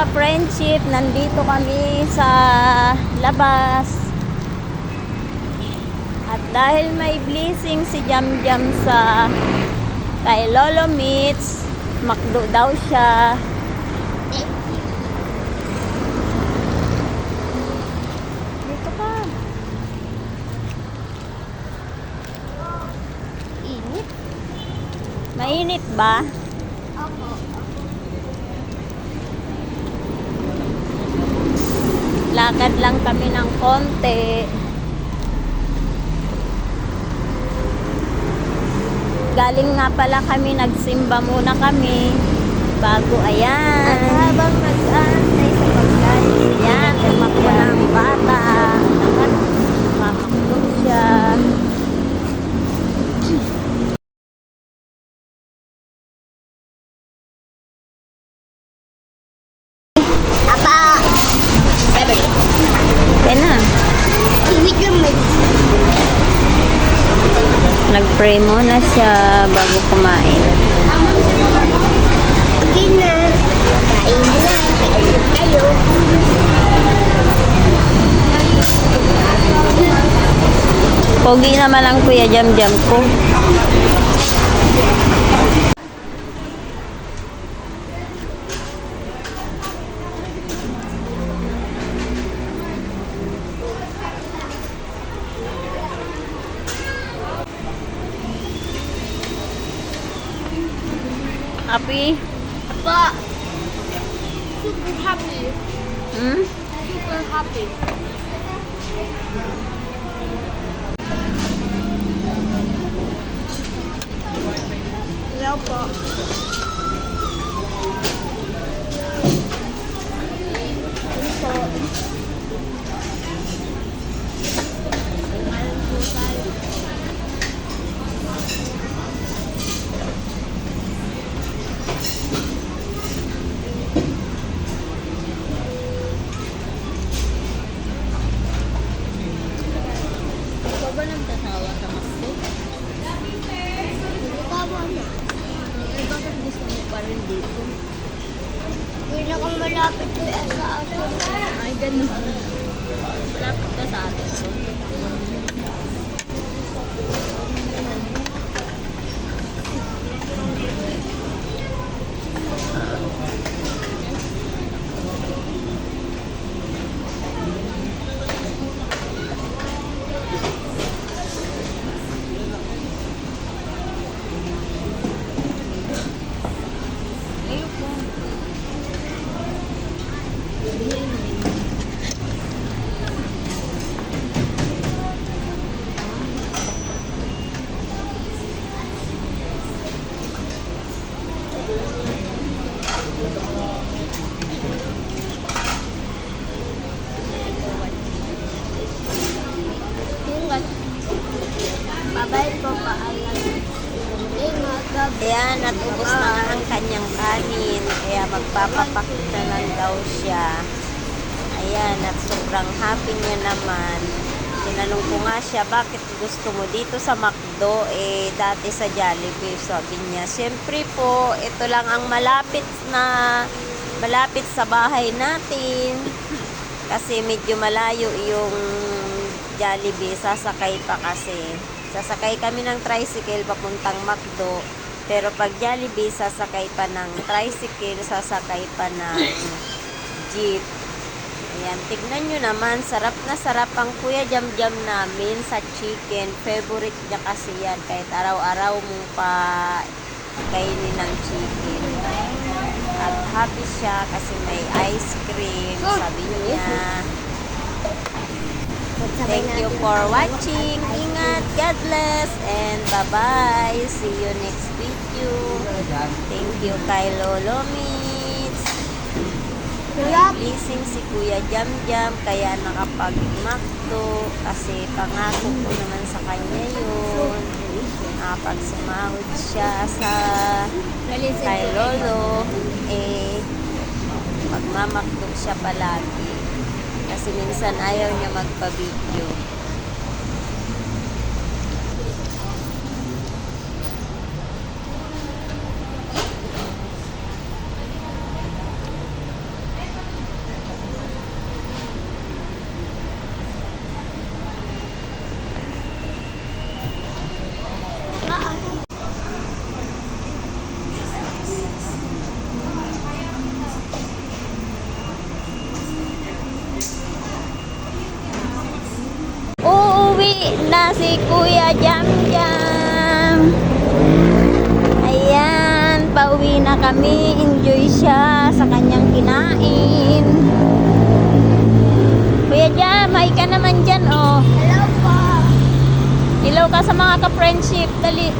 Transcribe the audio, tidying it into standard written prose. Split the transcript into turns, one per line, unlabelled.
ka-friendship, nandito kami sa labas. At dahil may blessing si Jam Jam sa kay Lolo Meets, McDo daw siya. Dito ka. Init. Mainit ba? Lakad lang kami ng konti. Galing nga pala kami, nagsimba muna kami bago, ayan. At habang nag-aantay sa pagkain, ayan, tumakbo na ang bata. Mamakbo siya.
Apa?
Kaya na.
Wait lang, may
Nag-pray muna siya bago kumain.
okay na. Kain na. Kain tayo.
Pogi naman ang Kuya Jam Jam ko. Happy?
Apa? Super happy.
Hmm?
Super happy. Hello po.
Ikaw ba nagtatawa sa masko?
Tawa na.
Eh, bakit gusto mo pa rin dito?
Hindi na kang malapit ko sa akin.
Ay, ganun. Malapit ka sa atin.
Ingat. Bye-bye po, paalam. Ingat, gabi.
Ayan, natubos na nga ang kanyang kanin. Kaya magpapapakita lang daw siya. Ayan, at sobrang happy niya naman. Tinanong ko nga siya, bakit gusto mo dito sa McDo? Eh, dati sa Jollibee. Sabi niya, siyempre po, ito lang ang malapit sa bahay natin. Kasi medyo malayo yung Jollibee. Sasakay pa kasi. Sasakay kami ng tricycle papuntang McDo. Pero pag Jollibee, sasakay pa ng tricycle, sasakay pa ng jeep. Ayan, tignan nyo naman, sarap na sarap ang Kuya Jam Jam namin sa chicken. Favorite niya kasi yan, kahit araw-araw mong pa kainin ng chicken. At happy siya kasi may ice cream, sabi niya. Thank you for watching. Ingat, God bless, and bye-bye. See you next video. Thank you kay Lolo Meets. Blessing si Kuya Jam Jam, kaya nakapag-McDo kasi pangako ko naman sa kanya yun. Nakapag-sumahod siya sa kay Lolo, eh magmamakdo siya palagi. Kasi minsan ayaw niya magpa-video. na si Kuya Jam Jam. Ayan, pauwi na kami. Enjoy siya sa kanyang kinain. Kuya Jam, may ka naman dyan, oh.
Hello po.
Hello ka sa mga ka-friendship. Dali.